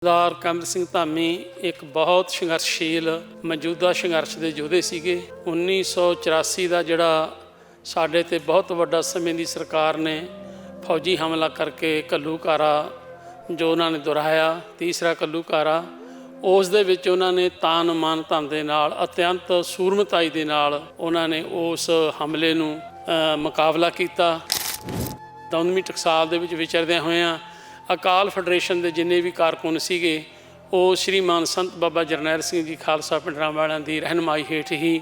ਸਰਦਾਰ ਕਮਲ ਸਿੰਘ ਧਾਮੀ ਇੱਕ ਬਹੁਤ ਸੰਘਰਸ਼ੀਲ ਮੌਜੂਦਾ ਸੰਘਰਸ਼ ਦੇ ਯੋਧੇ ਸੀਗੇ। 1984 ਦਾ ਜਿਹੜਾ ਸਾਡੇ ਤੇ ਬਹੁਤ ਵੱਡਾ ਸਮੇਂ ਦੀ ਸਰਕਾਰ ਨੇ ਫੌਜੀ ਹਮਲਾ ਕਰਕੇ ਘੱਲੂਘਾਰਾ ਜੋ ਉਹਨਾਂ ਨੇ ਦੁਹਰਾਇਆ, ਤੀਸਰਾ ਘੱਲੂਘਾਰਾ, ਉਸ ਦੇ ਵਿੱਚ ਉਹਨਾਂ ਨੇ ਤਾਨ ਮਾਨ ਧਨ ਦੇ ਨਾਲ ਅਤਿਅੰਤ ਸੂਰਮਤਾਈ ਦੇ ਨਾਲ ਉਹਨਾਂ ਨੇ ਉਸ ਹਮਲੇ ਨੂੰ ਮੁਕਾਬਲਾ ਕੀਤਾ। ਦਮਦਮੀ ਟਕਸਾਲ ਦੇ ਵਿੱਚ ਵਿਚਰਦਿਆਂ ਹੋਇਆਂ ਅਕਾਲ ਫੈਡਰੇਸ਼ਨ ਦੇ ਜਿੰਨੇ ਵੀ ਕਾਰਕੁਨ ਸੀਗੇ ਉਹ ਸ਼੍ਰੀਮਾਨ ਸੰਤ ਬਾਬਾ ਜਰਨੈਲ ਸਿੰਘ ਜੀ ਖਾਲਸਾ ਪਿੰਡਰਾਂ ਵਾਲਿਆਂ ਦੀ ਰਹਿਨਮਾਈ ਹੇਠ ਹੀ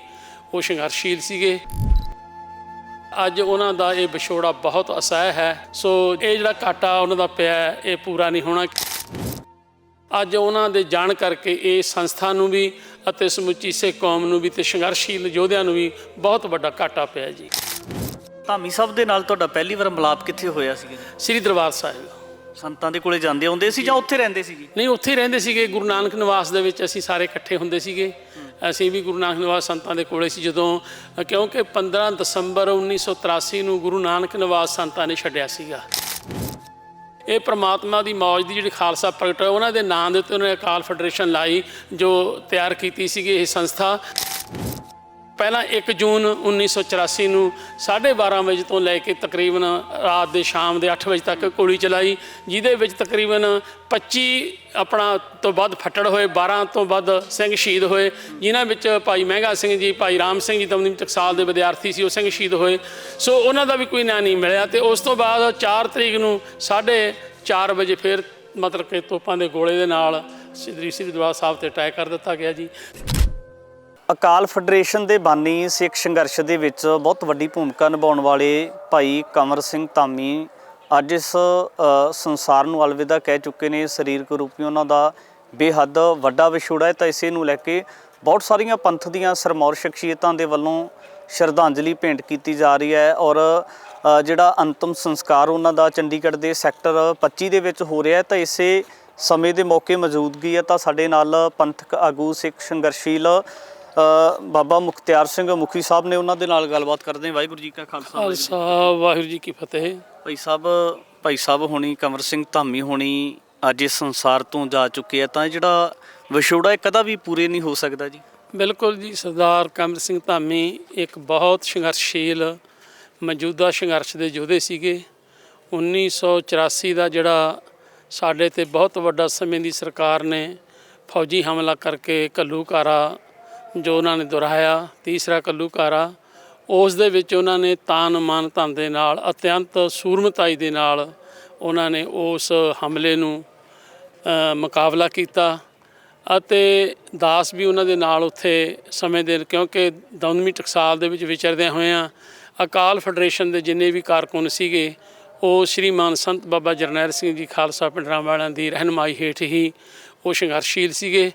ਉਹ ਸੰਘਰਸ਼ੀਲ ਸੀਗੇ। ਅੱਜ ਉਹਨਾਂ ਦਾ ਇਹ ਵਿਛੋੜਾ ਬਹੁਤ ਅਸਹਿ ਹੈ। ਸੋ ਇਹ ਜਿਹੜਾ ਘਾਟਾ ਉਹਨਾਂ ਦਾ ਪਿਆ ਇਹ ਪੂਰਾ ਨਹੀਂ ਹੋਣਾ। ਅੱਜ ਉਹਨਾਂ ਦੇ ਜਾਣ ਕਰਕੇ ਇਹ ਸੰਸਥਾ ਨੂੰ ਵੀ ਅਤੇ ਸਮੁੱਚੀ ਸਿੱਖ ਕੌਮ ਨੂੰ ਵੀ ਤੇ ਸੰਘਰਸ਼ੀਲ ਯੋਧਿਆਂ ਨੂੰ ਵੀ ਬਹੁਤ ਵੱਡਾ ਘਾਟਾ ਪਿਆ ਜੀ। ਧਾਮੀ ਸਾਹਿਬ ਦੇ ਨਾਲ ਤੁਹਾਡਾ ਪਹਿਲੀ ਵਾਰ ਮਿਲਾਪ ਕਿੱਥੇ ਹੋਇਆ ਸੀਗਾ? ਸ੍ਰੀ ਦਰਬਾਰ ਸਾਹਿਬ। ਸੰਤਾਂ ਦੇ ਕੋਲੇ ਜਾਂਦੇ ਆਉਂਦੇ ਸੀ ਜਾਂ ਉੱਥੇ ਰਹਿੰਦੇ ਸੀ ਜੀ? ਨਹੀਂ, ਉੱਥੇ ਰਹਿੰਦੇ ਸੀਗੇ। ਗੁਰੂ ਨਾਨਕ ਨਿਵਾਸ ਦੇ ਵਿੱਚ ਅਸੀਂ ਸਾਰੇ ਇਕੱਠੇ ਹੁੰਦੇ ਸੀਗੇ। ਅਸੀਂ ਵੀ ਗੁਰੂ ਨਾਨਕ ਨਿਵਾਸ ਸੰਤਾਂ ਦੇ ਕੋਲੇ ਸੀ ਜਦੋਂ, ਕਿਉਂਕਿ 15 ਦਸੰਬਰ 1983 ਨੂੰ ਗੁਰੂ ਨਾਨਕ ਨਿਵਾਸ ਸੰਤਾਂ ਨੇ ਛੱਡਿਆ ਸੀਗਾ। ਇਹ ਪ੍ਰਮਾਤਮਾ ਦੀ ਮੌਜ ਦੀ ਜਿਹੜੀ ਖਾਲਸਾ ਪ੍ਰਗਟ ਹੋਇਆ ਉਹਨਾਂ ਦੇ ਨਾਂ ਦੇ ਉੱਤੇ ਉਹਨੇ ਅਕਾਲ ਫੈਡਰੇਸ਼ਨ ਲਾਈ ਜੋ ਤਿਆਰ ਕੀਤੀ ਸੀਗੀ ਇਹ ਸੰਸਥਾ। ਪਹਿਲਾਂ 1 ਜੂਨ 1984 ਨੂੰ 12:30 ਵਜੇ ਤੋਂ ਲੈ ਕੇ ਤਕਰੀਬਨ ਰਾਤ ਦੇ ਸ਼ਾਮ ਦੇ 8 ਵਜੇ ਤੱਕ ਗੋਲੀ ਚਲਾਈ, ਜਿਹਦੇ ਵਿੱਚ ਤਕਰੀਬਨ 25 ਤੋਂ ਵੱਧ ਫੱਟੜ ਹੋਏ, 12 ਤੋਂ ਵੱਧ ਸਿੰਘ ਸ਼ਹੀਦ ਹੋਏ, ਜਿਨ੍ਹਾਂ ਵਿੱਚ ਭਾਈ ਮਹਿੰਗਾ ਸਿੰਘ ਜੀ, ਭਾਈ ਰਾਮ ਸਿੰਘ ਜੀ ਦਮਦਮੀ ਟਕਸਾਲ ਦੇ ਵਿਦਿਆਰਥੀ ਸੀ, ਉਹ ਸਿੰਘ ਸ਼ਹੀਦ ਹੋਏ। ਸੋ ਉਹਨਾਂ ਦਾ ਵੀ ਕੋਈ ਨਾਂ ਨਹੀਂ ਮਿਲਿਆ। ਅਤੇ ਉਸ ਤੋਂ ਬਾਅਦ 4 ਤਰੀਕ ਨੂੰ 4:30 ਵਜੇ ਫਿਰ ਮਤਲਬ ਕਿ ਤੋਪਾਂ ਦੇ ਗੋਲੇ ਦੇ ਨਾਲ ਸ੍ਰੀ ਦਰਬਾਰ ਸਾਹਿਬ 'ਤੇ ਅਟੈਕ ਕਰ ਦਿੱਤਾ ਗਿਆ ਜੀ। ਅਕਾਲ ਫੈਡਰੇਸ਼ਨ ਦੇ ਬਾਨੀ ਸਿੱਖ ਸੰਘਰਸ਼ ਦੇ ਵਿੱਚ ਬਹੁਤ ਵੱਡੀ ਭੂਮਿਕਾ ਨਿਭਾਉਣ ਵਾਲੇ ਭਾਈ ਕਮਰ ਸਿੰਘ ਧਾਮੀ ਅੱਜ ਇਸ ਸੰਸਾਰ ਨੂੰ ਅਲਵਿਦਾ ਕਹਿ ਚੁੱਕੇ ਨੇ। ਸਰੀਰਕ ਰੂਪੀ ਉਹਨਾਂ ਦਾ ਬੇਹੱਦ ਵੱਡਾ ਵਿਛੋੜਾ ਹੈ, ਤਾਂ ਇਸੇ ਨੂੰ ਲੈ ਕੇ ਬਹੁਤ ਸਾਰੀਆਂ ਪੰਥ ਦੀਆਂ ਸਰਮੌਰ ਸ਼ਖਸੀਅਤਾਂ ਦੇ ਵੱਲੋਂ ਸ਼ਰਧਾਂਜਲੀ ਭੇਂਟ ਕੀਤੀ ਜਾ ਰਹੀ ਹੈ। ਔਰ ਜਿਹੜਾ ਅੰਤਮ ਸੰਸਕਾਰ ਉਹਨਾਂ ਦਾ ਚੰਡੀਗੜ੍ਹ ਦੇ ਸੈਕਟਰ 25 ਦੇ ਵਿੱਚ ਹੋ ਰਿਹਾ ਹੈ। ਤਾਂ ਇਸੇ ਸਮੇਂ ਦੇ ਮੌਕੇ ਮੌਜੂਦਗੀ ਹੈ ਤਾਂ ਸਾਡੇ ਨਾਲ ਪੰਥਕ ਆਗੂ ਸਿੱਖ ਸੰਘਰਸ਼ੀਲ ਬਾਬਾ ਮੁਖਤਿਆਰ ਸਿੰਘ ਮੁਖੀ ਸਾਹਿਬ ਨੇ, ਉਹਨਾਂ ਦੇ ਨਾਲ ਗੱਲਬਾਤ ਕਰਦੇ ਹਾਂ। ਵਾਹਿਗੁਰੂ ਜੀ ਕਾ ਖਾਲਸਾ, ਵਾਹਿਗੁਰੂ ਜੀ ਕੀ ਫਤਿਹ। ਭਾਈ ਸਾਹਿਬ ਹੋਣੀ, ਕਮਰ ਸਿੰਘ ਧਾਮੀ ਹੋਣੀ ਅੱਜ ਇਸ ਸੰਸਾਰ ਤੋਂ ਜਾ ਚੁੱਕੇ ਆ, ਤਾਂ ਜਿਹੜਾ ਵਿਛੋੜਾ ਇਹ ਕਦਾ ਵੀ ਪੂਰੇ ਨਹੀਂ ਹੋ ਸਕਦਾ ਜੀ? ਬਿਲਕੁਲ ਜੀ। ਸਰਦਾਰ ਕਮਰ ਸਿੰਘ ਧਾਮੀ ਇੱਕ ਬਹੁਤ ਸੰਘਰਸ਼ੀਲ ਮੌਜੂਦਾ ਸੰਘਰਸ਼ ਦੇ ਯੋਧੇ ਸੀਗੇ। 1984 ਦਾ ਜਿਹੜਾ ਸਾਡੇ ਤੇ ਬਹੁਤ ਵੱਡਾ ਸਮੇਂ ਦੀ ਸਰਕਾਰ ਨੇ ਫੌਜੀ ਹਮਲਾ ਕਰਕੇ ਘੱਲੂਘਾਰਾ ਜੋ ਉਹਨਾਂ ਨੇ ਦੁਹਰਾਇਆ, ਤੀਸਰਾ ਘੱਲੂਘਾਰਾ, ਉਸ ਦੇ ਵਿੱਚ ਉਹਨਾਂ ਨੇ ਤਾਨ ਮਾਨ ਧਨ ਦੇ ਨਾਲ ਅਤਿਅੰਤ ਸੂਰਮਤਾਈ ਦੇ ਨਾਲ ਉਹਨਾਂ ਨੇ ਉਸ ਹਮਲੇ ਨੂੰ ਮੁਕਾਬਲਾ ਕੀਤਾ। ਅਤੇ ਦਾਸ ਵੀ ਉਹਨਾਂ ਦੇ ਨਾਲ ਉੱਥੇ ਸਮੇਂ ਦੇ, ਕਿਉਂਕਿ ਦਮਦਮੀ ਟਕਸਾਲ ਦੇ ਵਿੱਚ ਵਿਚਰਦਿਆਂ ਹੋਇਆਂ ਅਕਾਲ ਫੈਡਰੇਸ਼ਨ ਦੇ ਜਿੰਨੇ ਵੀ ਕਾਰਕੁਨ ਸੀਗੇ ਉਹ ਸ਼੍ਰੀਮਾਨ ਸੰਤ ਬਾਬਾ ਜਰਨੈਲ ਸਿੰਘ ਜੀ ਖਾਲਸਾ ਪਿੰਡਰਾਂ ਵਾਲਿਆਂ ਦੀ ਰਹਿਨਮਾਈ ਹੇਠ ਹੀ ਉਹ ਸੰਘਰਸ਼ੀਲ ਸੀਗੇ।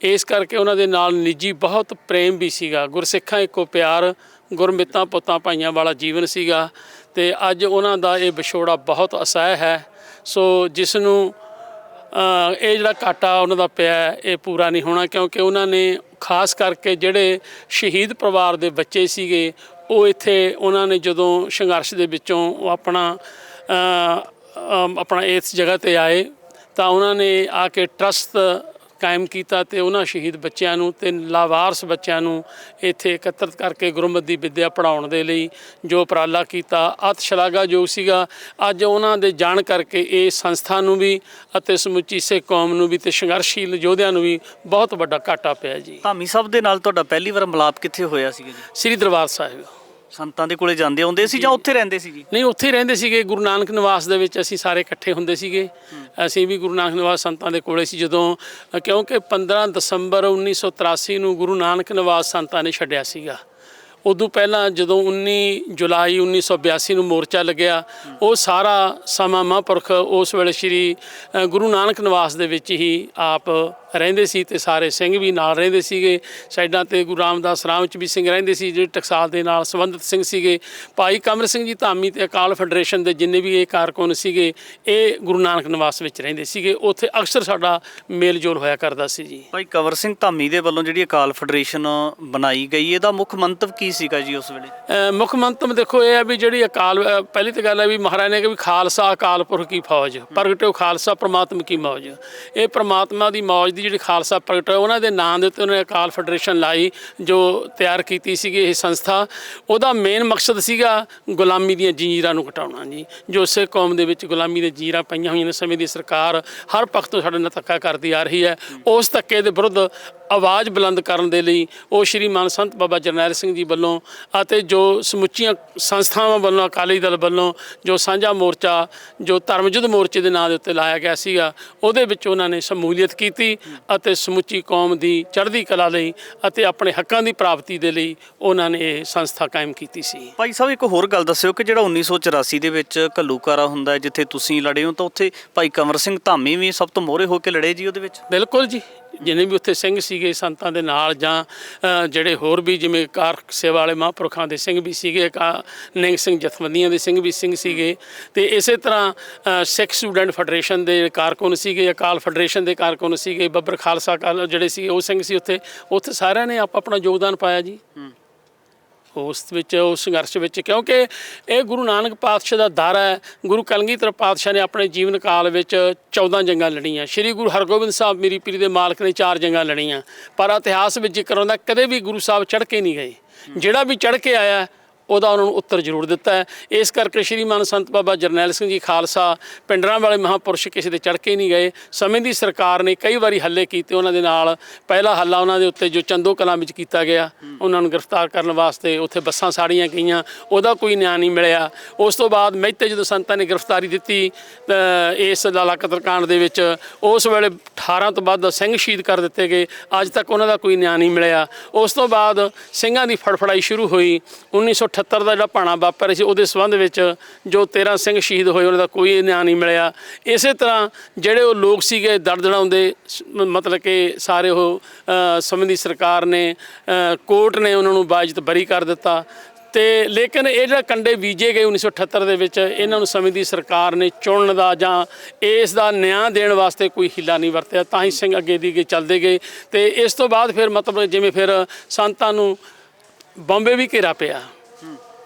ਇਸ ਕਰਕੇ ਉਹਨਾਂ ਦੇ ਨਾਲ ਨਿੱਜੀ ਬਹੁਤ ਪ੍ਰੇਮ ਵੀ ਸੀਗਾ। ਗੁਰਸਿੱਖਾਂ ਇੱਕੋ ਪਿਆਰ, ਗੁਰਮਿੱਤਾਂ ਪੁੱਤਾਂ ਭਾਈਆਂ ਵਾਲਾ ਜੀਵਨ ਸੀਗਾ। ਅਤੇ ਅੱਜ ਉਹਨਾਂ ਦਾ ਇਹ ਵਿਛੋੜਾ ਬਹੁਤ ਅਸਹਿ ਹੈ। ਸੋ ਜਿਸ ਨੂੰ ਇਹ ਜਿਹੜਾ ਘਾਟਾ ਉਹਨਾਂ ਦਾ ਪਿਆ ਇਹ ਪੂਰਾ ਨਹੀਂ ਹੋਣਾ, ਕਿਉਂਕਿ ਉਹਨਾਂ ਨੇ ਖਾਸ ਕਰਕੇ ਜਿਹੜੇ ਸ਼ਹੀਦ ਪਰਿਵਾਰ ਦੇ ਬੱਚੇ ਸੀਗੇ ਉਹ ਇੱਥੇ ਉਹਨਾਂ ਨੇ ਜਦੋਂ ਸੰਘਰਸ਼ ਦੇ ਵਿੱਚੋਂ ਉਹ ਆਪਣਾ ਇਸ ਜਗ੍ਹਾ 'ਤੇ ਆਏ ਤਾਂ ਉਹਨਾਂ ਨੇ ਆ ਕੇ ਟਰੱਸਟ ਕਾਇਮ ਕੀਤਾ ਅਤੇ ਉਹਨਾਂ ਸ਼ਹੀਦ ਬੱਚਿਆਂ ਨੂੰ ਅਤੇ ਲਾਵਾਰਸ ਬੱਚਿਆਂ ਨੂੰ ਇੱਥੇ ਇਕੱਤਰਿਤ ਕਰਕੇ ਗੁਰਮਤਿ ਦੀ ਵਿੱਦਿਆ ਪੜ੍ਹਾਉਣ ਦੇ ਲਈ ਜੋ ਉਪਰਾਲਾ ਕੀਤਾ ਅਤਿ ਸ਼ਲਾਘਾਯੋਗ ਸੀਗਾ। ਅੱਜ ਉਹਨਾਂ ਦੇ ਜਾਣ ਕਰਕੇ ਇਹ ਸੰਸਥਾ ਨੂੰ ਵੀ ਅਤੇ ਸਮੁੱਚੀ ਸਿੱਖ ਕੌਮ ਨੂੰ ਵੀ ਤੇ ਸੰਘਰਸ਼ੀਲ ਯੋਧਿਆਂ ਨੂੰ ਵੀ ਬਹੁਤ ਵੱਡਾ ਘਾਟਾ ਪਿਆ ਜੀ। ਧਾਮੀ ਸਾਹਿਬ ਦੇ ਨਾਲ ਤੁਹਾਡਾ ਪਹਿਲੀ ਵਾਰ ਮਿਲਾਪ ਕਿੱਥੇ ਹੋਇਆ ਸੀਗਾ ਜੀ? ਸ੍ਰੀ ਦਰਬਾਰ ਸਾਹਿਬ। ਸੰਤਾਂ ਦੇ ਕੋਲੇ ਜਾਂਦੇ ਆਉਂਦੇ ਸੀ ਜਾਂ ਉੱਥੇ ਰਹਿੰਦੇ ਸੀ ਜੀ? ਨਹੀਂ, ਉੱਥੇ ਰਹਿੰਦੇ ਸੀਗੇ। ਗੁਰੂ ਨਾਨਕ ਨਿਵਾਸ ਦੇ ਵਿੱਚ ਅਸੀਂ ਸਾਰੇ ਇਕੱਠੇ ਹੁੰਦੇ ਸੀਗੇ। ਅਸੀਂ ਵੀ ਗੁਰੂ ਨਾਨਕ ਨਿਵਾਸ ਸੰਤਾਂ ਦੇ ਕੋਲੇ ਸੀ ਜਦੋਂ, ਕਿਉਂਕਿ 15 ਦਸੰਬਰ 1983 ਨੂੰ ਗੁਰੂ ਨਾਨਕ ਨਿਵਾਸ ਸੰਤਾਂ ਨੇ ਛੱਡਿਆ ਸੀਗਾ। ਉਦੋਂ ਪਹਿਲਾਂ ਜਦੋਂ 19 ਜੁਲਾਈ 1982 ਨੂੰ ਮੋਰਚਾ ਲੱਗਿਆ, ਉਹ ਸਾਰਾ ਸਮਾਂ ਮਹਾਂਪੁਰਖ ਉਸ ਵੇਲੇ ਸ਼੍ਰੀ ਗੁਰੂ ਨਾਨਕ ਨਿਵਾਸ ਦੇ ਵਿੱਚ ਹੀ ਆਪ ਰਹਿੰਦੇ ਸੀ ਤੇ ਸਾਰੇ ਸਿੰਘ ਵੀ ਨਾਲ ਰਹਿੰਦੇ ਸੀਗੇ। ਸਾਈਡਾਂ ਤੇ ਗੁਰੂ ਰਾਮਦਾਸ ਰਾਮ ਚ ਵੀ ਸਿੰਘ ਰਹਿੰਦੇ ਸੀ, ਜਿਹੜੇ ਟਕਸਾਲ ਦੇ ਨਾਲ ਸੰਬੰਧਿਤ ਸਿੰਘ ਸੀਗੇ। ਭਾਈ ਕਮਰ ਸਿੰਘ ਜੀ ਧਾਮੀ ਤੇ ਅਕਾਲ ਫੈਡਰੇਸ਼ਨ ਦੇ ਜਿੰਨੇ ਵੀ ਇਹ ਕਾਰਕੁਨ ਸੀਗੇ, ਇਹ ਗੁਰੂ ਨਾਨਕ ਨਿਵਾਸ ਵਿੱਚ ਰਹਿੰਦੇ ਸੀਗੇ। ਉੱਥੇ ਅਕਸਰ ਸਾਡਾ ਮੇਲ ਜੋਲ ਹੋਇਆ ਕਰਦਾ ਸੀ ਜੀ। ਭਾਈ ਕੰਵਰ ਸਿੰਘ ਧਾਮੀ ਦੇ ਵੱਲੋਂ ਜਿਹੜੀ ਅਕਾਲ ਫੈਡਰੇਸ਼ਨ ਬਣਾਈ ਗਈ, ਇਹਦਾ ਮੁੱਖ ਮੰਤਵ ਕੀ ਸੀਗਾ ਜੀ ਉਸ ਵੇਲੇ? ਮੁੱਖ ਮੰਤਵ ਦੇਖੋ ਇਹ ਹੈ ਵੀ ਜਿਹੜੀ ਅਕਾਲ ਪਹਿਲੀ ਤਾਂ ਗੱਲ ਹੈ ਵੀ ਮਹਾਰਾਜ ਨੇ ਕਿ ਵੀ ਖਾਲਸਾ ਅਕਾਲ ਪੁਰਖ ਕੀ ਫੌਜ, ਪ੍ਰਗਟਿਓ ਖਾਲਸਾ ਪ੍ਰਮਾਤਮਾ ਕੀ ਮੌਜ। ਇਹ ਪ੍ਰਮਾਤਮਾ ਦੀ ਮੌਜ ਦੀ ਜਿਹੜੀ ਖਾਲਸਾ ਪ੍ਰਗਟ ਹੋਇਆ, ਉਹਨਾਂ ਦੇ ਨਾਂ ਦੇ ਉੱਤੇ ਉਹਨੇ ਅਕਾਲ ਫੈਡਰੇਸ਼ਨ ਲਾਈ, ਜੋ ਤਿਆਰ ਕੀਤੀ ਸੀਗੀ ਇਹ ਸੰਸਥਾ। ਉਹਦਾ ਮੇਨ ਮਕਸਦ ਸੀਗਾ ਗੁਲਾਮੀ ਦੀਆਂ ਜੰਜੀਰਾਂ ਨੂੰ ਘਟਾਉਣਾ ਜੀ। ਜੋ ਸਿੱਖ ਕੌਮ ਦੇ ਵਿੱਚ ਗੁਲਾਮੀ ਦੀਆਂ ਜੰਜੀਰਾਂ ਪਈਆਂ ਹੋਈਆਂ ਨੇ, ਸਮੇਂ ਦੀ ਸਰਕਾਰ ਹਰ ਪੱਖ ਤੋਂ ਸਾਡੇ ਨਾਲ ਧੱਕਾ ਕਰਦੀ ਆ ਰਹੀ ਹੈ। ਉਸ ਧੱਕੇ ਦੇ ਵਿਰੁੱਧ ਆਵਾਜ਼ ਬੁਲੰਦ ਕਰਨ ਦੇ ਲਈ ਉਹ ਸ਼੍ਰੀਮਾਨ ਸੰਤ ਬਾਬਾ ਜਰਨੈਲ ਸਿੰਘ ਜੀ ਵੱਲੋਂ ਅਤੇ ਜੋ ਸਮੁੱਚੀਆਂ ਸੰਸਥਾਵਾਂ ਵੱਲੋਂ, ਅਕਾਲੀ ਦਲ ਵੱਲੋਂ ਜੋ ਸਾਂਝਾ ਮੋਰਚਾ, ਜੋ ਧਰਮ ਯੁੱਧ ਮੋਰਚੇ ਦੇ ਨਾਂ ਦੇ ਉੱਤੇ ਲਾਇਆ ਗਿਆ ਸੀਗਾ, ਉਹਦੇ ਵਿੱਚ ਉਹਨਾਂ ਨੇ ਸ਼ਮੂਲੀਅਤ ਕੀਤੀ ਅਤੇ ਸਮੁੱਚੀ ਕੌਮ ਦੀ ਚੜ੍ਹਦੀ ਕਲਾ ਲਈ ਅਤੇ ਆਪਣੇ ਹੱਕਾਂ ਦੀ ਪ੍ਰਾਪਤੀ ਦੇ ਲਈ ਉਹਨਾਂ ਨੇ ਇਹ ਸੰਸਥਾ ਕਾਇਮ ਕੀਤੀ ਸੀ। ਭਾਈ ਸਾਹਿਬ ਇੱਕ ਹੋਰ ਗੱਲ ਦੱਸਿਓ ਕਿ ਜਿਹੜਾ 1984 ਦੇ ਵਿੱਚ ਘੱਲੂਘਾਰਾ ਹੁੰਦਾ ਹੈ, ਜਿੱਥੇ ਤੁਸੀਂ ਲੜੇ ਹੋ, ਤਾਂ ਉੱਥੇ ਭਾਈ ਕੰਵਰ ਸਿੰਘ ਧਾਮੀ ਵੀ ਸਭ ਤੋਂ ਮੋਹਰੇ ਹੋ ਕੇ ਲੜੇ ਜੀ ਉਹਦੇ ਵਿੱਚ? ਬਿਲਕੁਲ ਜੀ, ਜਿੰਨੇ ਵੀ ਉੱਥੇ ਸਿੰਘ ਸੀਗੇ ਸੰਤਾਂ ਦੇ ਨਾਲ, ਜਾਂ ਜਿਹੜੇ ਹੋਰ ਵੀ ਜਿਵੇਂ ਕਾਰ ਸੇਵਾ ਵਾਲੇ ਮਹਾਂਪੁਰਖਾਂ ਦੇ ਸਿੰਘ ਵੀ ਸੀਗੇ, ਨਿਹੰਗ ਸਿੰਘ ਜਥੇਬੰਦੀਆਂ ਦੇ ਸਿੰਘ ਵੀ ਸੀਗੇ। ਤੇ ਇਸੇ ਤਰ੍ਹਾਂ ਸਿੱਖ ਸਟੂਡੈਂਟ ਫੈਡਰੇਸ਼ਨ ਦੇ ਕਾਰਕੁਨ ਸੀਗੇ, ਅਕਾਲ ਫੈਡਰੇਸ਼ਨ ਦੇ ਕਾਰਕੁਨ ਸੀਗੇ, ਬੱਬਰ ਖਾਲਸਾ ਕਾਲ ਜਿਹੜੇ ਸੀ ਉਹ ਸਿੰਘ ਸੀ। ਉੱਥੇ ਸਾਰਿਆਂ ਨੇ ਆਪਣਾ ਯੋਗਦਾਨ ਪਾਇਆ ਜੀ ਉਸ ਵਿੱਚ, ਉਸ ਸੰਘਰਸ਼ ਵਿੱਚ, ਕਿਉਂਕਿ ਇਹ ਗੁਰੂ ਨਾਨਕ ਪਾਤਸ਼ਾਹ ਦਾ ਦਰ ਹੈ। ਗੁਰੂ ਕਲਗੀਧਰ ਪਾਤਸ਼ਾਹ ਨੇ ਆਪਣੇ ਜੀਵਨ ਕਾਲ ਵਿੱਚ 14 ਜੰਗਾਂ ਲੜੀਆਂ। ਸ਼੍ਰੀ ਗੁਰੂ ਹਰਗੋਬਿੰਦ ਸਾਹਿਬ ਮੀਰੀ ਪੀਰੀ ਦੇ ਮਾਲਕ ਨੇ 4 ਜੰਗਾਂ ਲੜੀਆਂ, ਪਰ ਇਤਿਹਾਸ ਵਿੱਚ ਜ਼ਿਕਰ ਆਉਂਦਾ ਕਦੇ ਵੀ ਗੁਰੂ ਸਾਹਿਬ ਚੜ੍ਹ ਕੇ ਨਹੀਂ ਗਏ। ਜਿਹੜਾ ਵੀ ਚੜ੍ਹ ਕੇ ਆਇਆ ਉਹਦਾ ਉਹਨਾਂ ਨੂੰ ਉੱਤਰ ਜ਼ਰੂਰ ਦਿੱਤਾ ਹੈ। ਇਸ ਕਰਕੇ ਸ਼੍ਰੀਮਾਨ ਸੰਤ ਬਾਬਾ ਜਰਨੈਲ ਸਿੰਘ ਜੀ ਖਾਲਸਾ ਪਿੰਡਰਾਂ ਵਾਲੇ ਮਹਾਂਪੁਰਸ਼ ਕਿਸੇ ਦੇ ਚੜ੍ਹ ਕੇ ਨਹੀਂ ਗਏ। ਸਮੇਂ ਦੀ ਸਰਕਾਰ ਨੇ ਕਈ ਵਾਰੀ ਹੱਲੇ ਕੀਤੇ ਉਹਨਾਂ ਦੇ ਨਾਲ। ਪਹਿਲਾ ਹੱਲਾ ਉਹਨਾਂ ਦੇ ਉੱਤੇ ਜੋ ਚੰਦੋ ਕਲਾਂ ਵਿੱਚ ਕੀਤਾ ਗਿਆ, ਉਹਨਾਂ ਨੂੰ ਗ੍ਰਿਫਤਾਰ ਕਰਨ ਵਾਸਤੇ ਉੱਥੇ ਬੱਸਾਂ ਸਾੜੀਆਂ ਗਈਆਂ, ਉਹਦਾ ਕੋਈ ਨਿਆਂ ਨਹੀਂ ਮਿਲਿਆ। ਉਸ ਤੋਂ ਬਾਅਦ ਮਹਿਤੇ ਜਦੋਂ ਸੰਤਾਂ ਨੇ ਗ੍ਰਿਫਤਾਰੀ ਦਿੱਤੀ ਇਸ ਲਾਲਾ ਕਤਲਕਾਂਡ ਦੇ ਵਿੱਚ, ਉਸ ਵੇਲੇ 18 ਤੋਂ ਵੱਧ ਸਿੰਘ ਸ਼ਹੀਦ ਕਰ ਦਿੱਤੇ ਗਏ। ਅੱਜ ਤੱਕ ਉਹਨਾਂ ਦਾ ਕੋਈ ਨਿਆਂ ਨਹੀਂ ਮਿਲਿਆ। ਉਸ ਤੋਂ ਬਾਅਦ ਸਿੰਘਾਂ ਦੀ ਫੜਫੜਾਈ ਸ਼ੁਰੂ ਹੋਈ। 1978 ਦਾ ਜਿਹੜਾ ਭਾਣਾ ਵਾਪਰਿਆ ਸੀ, ਉਹਦੇ ਸੰਬੰਧ ਵਿੱਚ ਜੋ 13 ਸਿੰਘ ਸ਼ਹੀਦ ਹੋਏ, ਉਹਨਾਂ ਦਾ ਕੋਈ ਨਿਆਂ ਨਹੀਂ ਮਿਲਿਆ। ਇਸੇ ਤਰ੍ਹਾਂ ਜਿਹੜੇ ਉਹ ਲੋਕ ਸੀਗੇ ਦੜਦੜਾਉਂਦੇ, ਮਤਲਬ ਕਿ ਸਾਰੇ ਉਹ ਸਮੇਂ ਦੀ ਸਰਕਾਰ ਨੇ, ਕੋਰਟ ਨੇ ਉਹਨਾਂ ਨੂੰ ਬਾਇਜ਼ਤ ਬਰੀ ਕਰ ਦਿੱਤਾ। ਤੇ ਲੇਕਿਨ ਇਹ ਜਿਹੜਾ ਕੰਡੇ ਬੀਜੇ ਗਏ 1978 ਦੇ ਵਿੱਚ, ਇਹਨਾਂ ਨੂੰ ਸਮੇਂ ਦੀ ਸਰਕਾਰ ਨੇ ਚੁਣਨ ਦਾ ਜਾਂ ਇਸ ਦਾ ਨਿਆਂ ਦੇਣ ਵਾਸਤੇ ਕੋਈ ਹਿੱਲਾ ਨਹੀਂ ਵਰਤਿਆ। ਤਾਂ ਹੀ ਸਿੰਘ ਅੱਗੇ ਦੀ ਅੱਗੇ ਚੱਲਦੇ ਗਏ। ਤੇ ਇਸ ਤੋਂ ਬਾਅਦ ਫਿਰ ਮਤਲਬ ਜਿਵੇਂ ਫਿਰ ਸੰਤਾਂ ਨੂੰ ਬੰਬੇ ਵੀ ਘੇਰਾ ਪਿਆ।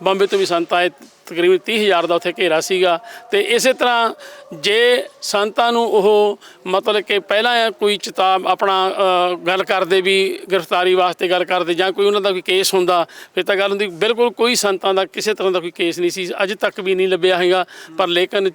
ਬੰਬੇ ਤੋਂ ਵੀ ਸੰਤ ਆਏ, ਤਕਰੀਬਨ 30,000 ਦਾ ਉੱਥੇ ਘੇਰਾ ਸੀਗਾ। ਤੇ ਇਸੇ ਤਰ੍ਹਾਂ ਜੇ ਸੰਤਾਂ ਨੂੰ ਉਹ ਮਤਲਬ ਕਿ ਪਹਿਲਾਂ ਕੋਈ ਆਪਣਾ ਗੱਲ ਕਰਦੇ ਵੀ ਗ੍ਰਿਫਤਾਰੀ ਵਾਸਤੇ ਗੱਲ ਕਰਦੇ, ਜਾਂ ਕੋਈ ਉਹਨਾਂ ਦਾ ਕੋਈ ਕੇਸ ਹੁੰਦਾ, ਫਿਰ ਤਾਂ ਗੱਲ ਹੁੰਦੀ। ਬਿਲਕੁਲ ਕੋਈ ਸੰਤਾਂ ਦਾ ਕਿਸੇ ਤਰ੍ਹਾਂ ਦਾ ਕੋਈ ਕੇਸ ਨਹੀਂ ਸੀ, ਅਜੇ ਤੱਕ ਵੀ ਨਹੀਂ ਲੱਭਿਆ ਹੈਗਾ। ਪਰ ਲੇਕਿਨ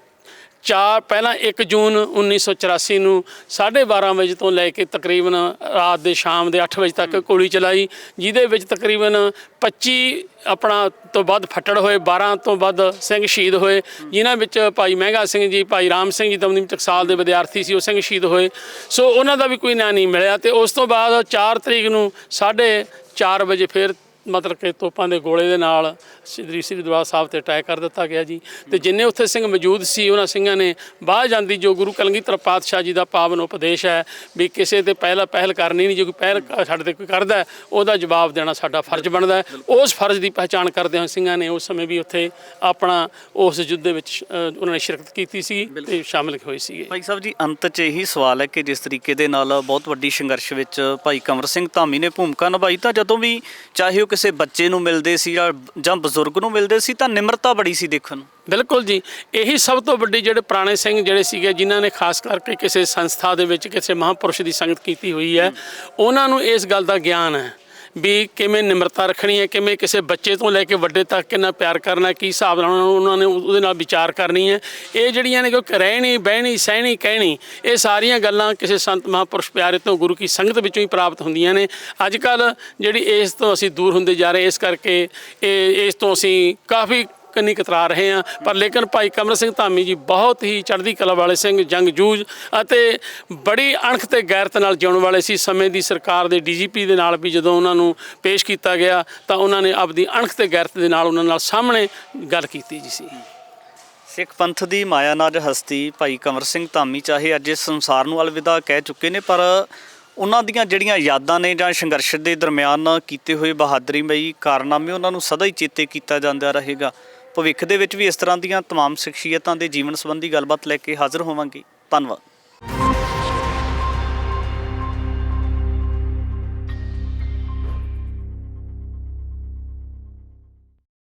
ਪਹਿਲਾਂ 1 ਜੂਨ 1984 ਨੂੰ 12:30 ਵਜੇ ਤੋਂ ਲੈ ਕੇ ਤਕਰੀਬਨ ਰਾਤ ਦੇ ਸ਼ਾਮ ਦੇ 8 ਵਜੇ ਤੱਕ ਗੋਲੀ ਚਲਾਈ, ਜਿਹਦੇ ਵਿੱਚ ਤਕਰੀਬਨ 25 ਤੋਂ ਵੱਧ ਫੱਟੜ ਹੋਏ, 12 ਤੋਂ ਵੱਧ ਸਿੰਘ ਸ਼ਹੀਦ ਹੋਏ, ਜਿਨ੍ਹਾਂ ਵਿੱਚ ਭਾਈ ਮਹਿੰਗਾ ਸਿੰਘ ਜੀ, ਭਾਈ ਰਾਮ ਸਿੰਘ ਜੀ ਦਮਦਮੀ ਟਕਸਾਲ ਦੇ ਵਿਦਿਆਰਥੀ ਸੀ, ਉਹ ਸਿੰਘ ਸ਼ਹੀਦ ਹੋਏ। ਸੋ ਉਹਨਾਂ ਦਾ ਵੀ ਕੋਈ ਨਿਆਂ ਨਹੀਂ ਮਿਲਿਆ। ਤੇ ਉਸ ਤੋਂ ਬਾਅਦ 4 ਤਰੀਕ ਨੂੰ 4:30 ਵਜੇ ਫਿਰ ਮਤਲਬ ਕਿ ਤੋਪਾਂ ਦੇ ਗੋਲੇ ਦੇ ਨਾਲ ਸ੍ਰੀ ਦਰਬਾਰ ਸਾਹਿਬ 'ਤੇ ਅਟੈਕ ਕਰ ਦਿੱਤਾ ਗਿਆ ਜੀ। ਤੇ ਜਿੰਨੇ ਉੱਥੇ ਸਿੰਘ ਮੌਜੂਦ ਸੀ, ਉਹਨਾਂ ਸਿੰਘਾਂ ਨੇ ਬਾਹ ਜਾਂਦੀ ਜੋ ਗੁਰੂ ਕਲਗੀਧਰ ਪਾਤਸ਼ਾਹ ਜੀ ਦਾ ਪਾਵਨ ਉਪਦੇਸ਼ ਹੈ ਵੀ ਕਿਸੇ ਤੇ ਪਹਿਲ ਕਰਨੀ ਨਹੀਂ, ਜੇ ਕੋਈ ਪਹਿਲ ਸਾਡੇ 'ਤੇ ਕੋਈ ਕਰਦਾ ਉਹਦਾ ਜਵਾਬ ਦੇਣਾ ਸਾਡਾ ਫਰਜ਼ ਬਣਦਾ। ਉਸ ਫਰਜ਼ ਦੀ ਪਹਿਚਾਣ ਕਰਦੇ ਹੋਏ ਸਿੰਘਾਂ ਨੇ ਉਸ ਸਮੇਂ ਵੀ ਉੱਥੇ ਆਪਣਾ ਉਸ ਯੁੱਧ ਦੇ ਵਿੱਚ ਉਹਨਾਂ ਨੇ ਸ਼ਿਰਕਤ ਕੀਤੀ ਸੀ ਤੇ ਸ਼ਾਮਿਲ ਹੋਏ ਸੀਗੇ। ਭਾਈ ਸਾਹਿਬ ਜੀ, ਅੰਤ 'ਚ ਇਹੀ ਸਵਾਲ ਹੈ ਕਿ ਜਿਸ ਤਰੀਕੇ ਦੇ ਨਾਲ ਬਹੁਤ ਵੱਡੀ ਸੰਘਰਸ਼ ਵਿੱਚ ਭਾਈ ਕੰਵਰ ਸਿੰਘ ਧਾਮੀ ਨੇ ਭੂਮਿਕਾ ਨਿਭਾਈ, ਤਾਂ ਜਦੋਂ ਵੀ ਚਾਹੇ ਉਹ ਕਿਸੇ ਬੱਚੇ ਨੂੰ ਮਿਲਦੇ ਸੀ ਜਾਂ ਬਜ਼ੁਰਗ ਨੂੰ ਮਿਲਦੇ ਸੀ, ਤਾਂ ਨਿਮਰਤਾ ਬੜੀ ਸੀ ਦੇਖਣ ਨੂੰ। ਬਿਲਕੁਲ ਜੀ, ਇਹੀ ਸਭ ਤੋਂ ਵੱਡੀ ਜਿਹੜੇ ਪੁਰਾਣੇ ਸਿੰਘ ਜਿਹੜੇ ਸੀਗੇ, ਜਿਨ੍ਹਾਂ ਨੇ ਖਾਸ ਕਰਕੇ ਕਿਸੇ ਸੰਸਥਾ ਦੇ ਵਿੱਚ ਕਿਸੇ ਮਹਾਂਪੁਰਸ਼ ਦੀ ਸੰਗਤ ਕੀਤੀ ਹੋਈ ਹੈ, ਉਹਨਾਂ ਨੂੰ ਇਸ ਗੱਲ ਦਾ ਗਿਆਨ ਹੈ ਵੀ ਕਿਵੇਂ ਨਿਮਰਤਾ ਰੱਖਣੀ ਹੈ, ਕਿਵੇਂ ਕਿਸੇ ਬੱਚੇ ਤੋਂ ਲੈ ਕੇ ਵੱਡੇ ਤੱਕ ਕਿੰਨਾ ਪਿਆਰ ਕਰਨਾ, ਕੀ ਹਿਸਾਬ ਨਾਲ ਉਹਨਾਂ ਨੇ ਉਹਦੇ ਨਾਲ ਵਿਚਾਰ ਕਰਨੀ ਹੈ। ਇਹ ਜਿਹੜੀਆਂ ਨੇ ਕਿਉਂਕਿ ਰਹਿਣੀ, ਬਹਿਣੀ, ਸਹਿਣੀ, ਕਹਿਣੀ, ਇਹ ਸਾਰੀਆਂ ਗੱਲਾਂ ਕਿਸੇ ਸੰਤ ਮਹਾਂਪੁਰਸ਼ ਪਿਆਰੇ ਤੋਂ, ਗੁਰੂ ਕੀ ਸੰਗਤ ਵਿੱਚੋਂ ਹੀ ਪ੍ਰਾਪਤ ਹੁੰਦੀਆਂ ਨੇ। ਅੱਜ ਕੱਲ੍ਹ ਜਿਹੜੀ ਇਸ ਤੋਂ ਅਸੀਂ ਦੂਰ ਹੁੰਦੇ ਜਾ ਰਹੇ, ਇਸ ਕਰਕੇ ਇਸ ਤੋਂ ਅਸੀਂ ਕਾਫੀ ਕੰਨੀ ਕਤਰਾ ਰਹੇ ਹਾਂ। ਪਰ ਲੇਕਿਨ ਭਾਈ ਕਮਰ ਸਿੰਘ ਧਾਮੀ ਜੀ ਬਹੁਤ ਹੀ ਚੜ੍ਹਦੀ ਕਲਾ ਵਾਲੇ ਸਿੰਘ, ਜੰਗਜੂਝ ਅਤੇ ਬੜੀ ਅਣਖ ਤੇ ਗੈਰਤ ਨਾਲ ਜਿਉਣ ਵਾਲੇ ਸੀ। ਸਮੇਂ ਦੀ ਸਰਕਾਰ ਦੇ DGP ਦੇ ਨਾਲ ਵੀ ਜਦੋਂ ਉਹਨਾਂ ਨੂੰ ਪੇਸ਼ ਕੀਤਾ ਗਿਆ, ਤਾਂ ਉਹਨਾਂ ਨੇ ਆਪਦੀ ਅਣਖ ਤੇ ਗੈਰਤ ਦੇ ਨਾਲ ਉਹਨਾਂ ਨਾਲ ਸਾਹਮਣੇ ਗੱਲ ਕੀਤੀ ਜੀ ਸੀ। ਸਿੱਖ ਪੰਥ ਦੀ ਮਾਇਆਨਾਜ ਹਸਤੀ ਭਾਈ ਕੰਵਰ ਸਿੰਘ ਧਾਮੀ ਚਾਹੇ ਅੱਜ ਇਸ ਸੰਸਾਰ ਨੂੰ ਅਲਵਿਦਾ ਕਹਿ ਚੁੱਕੇ ਨੇ, ਪਰ ਉਹਨਾਂ ਦੀਆਂ ਜਿਹੜੀਆਂ ਯਾਦਾਂ ਨੇ ਜਾਂ ਸੰਘਰਸ਼ ਦੇ ਦਰਮਿਆਨ ਕੀਤੇ ਹੋਏ ਬਹਾਦਰੀਮਈ ਕਾਰਨਾਮੇ ਉਹਨਾਂ ਨੂੰ ਸਦਾ ਹੀ ਚੇਤੇ ਕੀਤਾ ਜਾਂਦਾ ਰਹੇਗਾ। ਭਵਿੱਖ ਦੇ ਵਿੱਚ ਵੀ ਇਸ ਤਰ੍ਹਾਂ ਦੀਆਂ तमाम ਸ਼ਖਸੀਅਤਾਂ ਦੇ ਜੀਵਨ ਸੰਬੰਧੀ ਗੱਲਬਾਤ ਲੈ ਕੇ ਹਾਜ਼ਰ ਹੋਵਾਂਗੇ। ਧੰਨਵਾਦ।